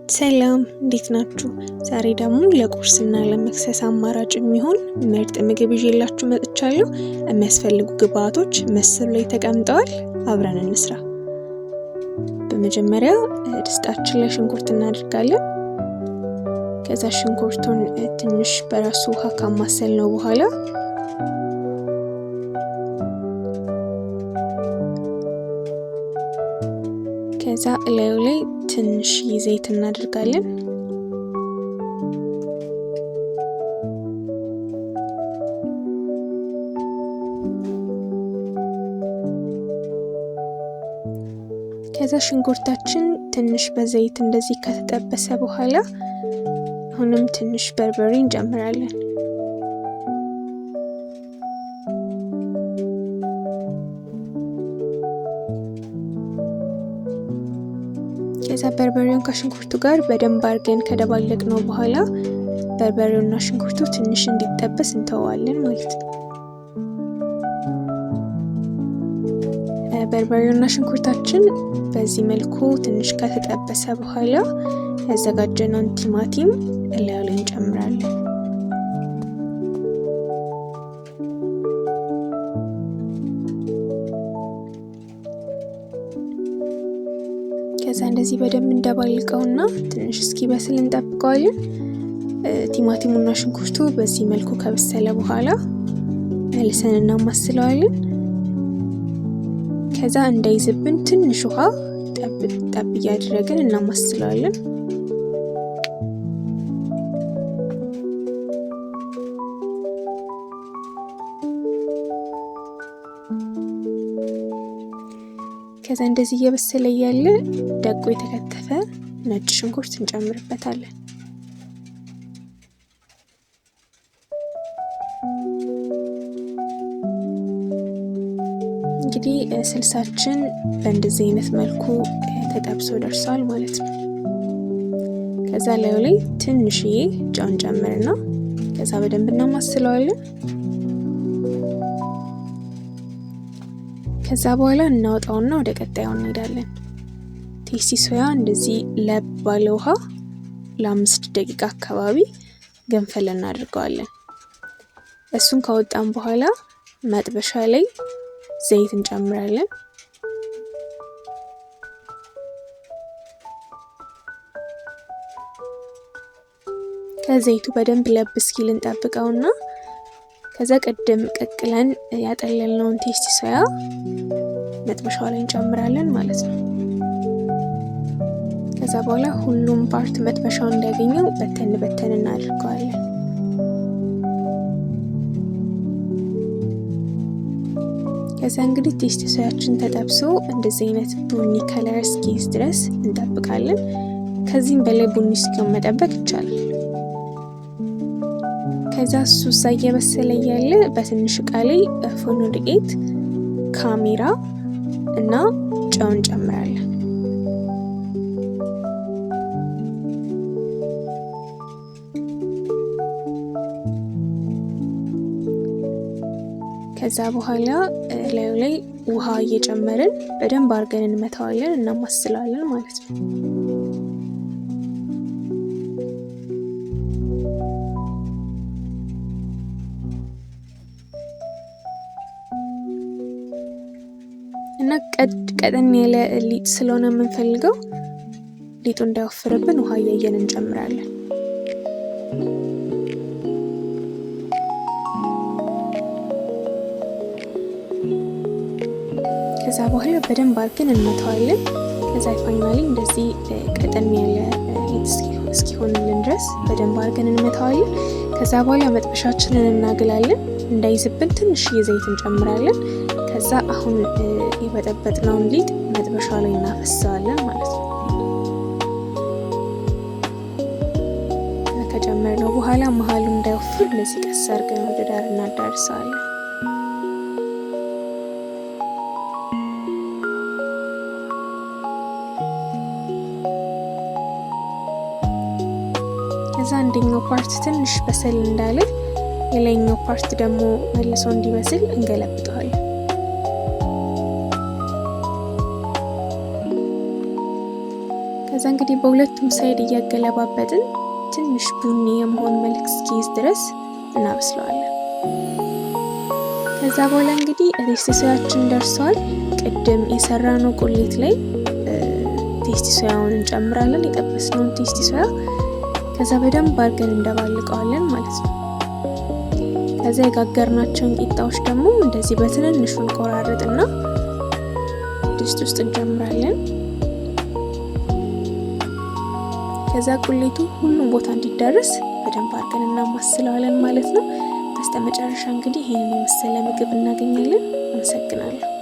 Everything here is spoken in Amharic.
ሰላም እንዴት ናችሁ? ዛሬ ደግሞ ለቁርስና ለመክሰስ አማራጭ የሚሆን ምርጥ ምግብ ይዤላችሁ መጥቻለሁ። የሚያስፈልጉ ግብአቶች ምስሉ ላይ ተቀምጠዋል። አብረን እንስራ። በመጀመሪያ ድስታችን ላይ ሽንኩርት እናደርጋለን። ከዛ ሽንኩርቱን ትንሽ በራሱ ውሃ ካማሰልነው በኋላ ከዛ እላዩ ላይ ትንሽ ዘይት እናደርጋለን። ከዛ ሽንኩርታችን ትንሽ በዘይት እንደዚህ ከተጠበሰ በኋላ አሁንም ትንሽ በርበሬ እንጨምራለን። ከዛ በርበሬውን ከሽንኩርቱ ጋር በደንብ አድርገን ከደባለቅነው በኋላ በርበሬውና ሽንኩርቱ ትንሽ እንዲጠበስ እንተዋለን ማለት ነው። በርበሬውና ሽንኩርታችን በዚህ መልኩ ትንሽ ከተጠበሰ በኋላ ያዘጋጀነውን ቲማቲም እላዩ ላይ እንጨምራለን። ከዛ እንደዚህ በደንብ እንደባልቀውና ትንሽ እስኪበስል እንጠብቀዋለን። ቲማቲሙና ሽንኩርቱ በዚህ መልኩ ከበሰለ በኋላ መልሰን እናማስለዋለን። ከዛ እንዳይዝብን ትንሽ ውሃ ጠብ እያደረግን እናማስለዋለን። ከዛ እንደዚህ እየበሰለ ያለ ደቆ የተከተፈ ነጭ ሽንኩርት እንጨምርበታለን። እንግዲህ ስልሳችን በእንደዚህ አይነት መልኩ ተጠብሶ ደርሷል ማለት ነው። ከዛ ላዩ ላይ ትንሽዬ ጨው እንጨምርና ከዛ በደንብ እናማስለዋለን። ከዛ በኋላ እናወጣውና ወደ ቀጣዩ እንሄዳለን። ቴስቲ ሶያ እንደዚህ ለብ ባለ ውሃ ለ5 ደቂቃ አካባቢ ገንፈል እናደርገዋለን። እሱን ካወጣን በኋላ መጥበሻ ላይ ዘይት እንጨምራለን። ከዘይቱ በደንብ ለብ እስኪል እንጠብቀውና ከዛ ቀደም ቀቅለን ያጠለልነውን ቴስቲ ሶያ መጥበሻው ላይ እንጨምራለን ማለት ነው። ከዛ በኋላ ሁሉም ፓርት መጥበሻው እንዲያገኘው በተን እናደርገዋለን። ከዛ እንግዲህ ቴስቲ ሶያችን ተጠብሶ እንደዚህ አይነት ቡኒ ከለር እስኪይዝ ድረስ እንጠብቃለን። ከዚህም በላይ ቡኒ እስኪሆን መጠበቅ ይቻላል። ከዛ እሱ እየበሰለ ያለ በትንሽ እቃ ላይ ፍርኖ ዱቄት፣ ካሜራ እና ጨው እንጨምራለን። ከዛ በኋላ ላዩ ላይ ውሃ እየጨመርን በደንብ አድርገን እንመታዋለን፣ እናማስለዋለን ማለት ነው። እና ቀጠን ያለ ሊጥ ስለሆነ የምንፈልገው ሊጡ እንዳይወፍርብን ውሃ እያየን እንጨምራለን። ከዛ በኋላ በደንብ አድርገን እንመታዋለን። ከዛ ፋይናሊ እንደዚህ ቀጠን ያለ ሊጥ እስኪሆንልን ድረስ በደንብ አድርገን እንመታዋለን። ከዛ በኋላ መጥበሻችንን እናግላለን። እንዳይዝብን ትንሽ ዘይት እንጨምራለን። ከዛ አሁን የበጠበጥነውን ሊጥ መጥበሻው ላይ እናፈሰዋለን ማለት ነው። ከጨመርነው በኋላ መሀሉ እንዳይወፍር እንደዚህ ቀስ አድርገን ወደ ዳር እናዳርሰዋለን። ከዛ አንደኛው ፓርት ትንሽ በሰል እንዳለ የላይኛው ፓርት ደግሞ መልሶ እንዲበስል እንገለብጠዋለን። ከዛ እንግዲህ በሁለቱም ሳይድ እያገለባበጥን ትንሽ ቡኒ የመሆን መልክ እስኪይዝ ድረስ እናበስለዋለን። ከዛ በኋላ እንግዲህ ቴስቲ ሶያችን ደርሷል። ቅድም የሰራነው ቁሌት ላይ ቴስቲ ሶያውን እንጨምራለን፣ የጠበስነውን ቴስቲ ሶያ። ከዛ በደንብ አድርገን እንደባልቀዋለን ማለት ነው። ከዛ የጋገርናቸውን ቂጣዎች ደግሞ እንደዚህ በትንንሹ እንቆራርጥና ድስት ውስጥ እንጨምራለን። ከዛ ቁሌቱ ሁሉም ቦታ እንዲዳረስ በደንብ አድርገን እናማስለዋለን ማለት ነው። በስተመጨረሻ እንግዲህ ይሄንን የመሰለ ምግብ እናገኛለን። አመሰግናለሁ።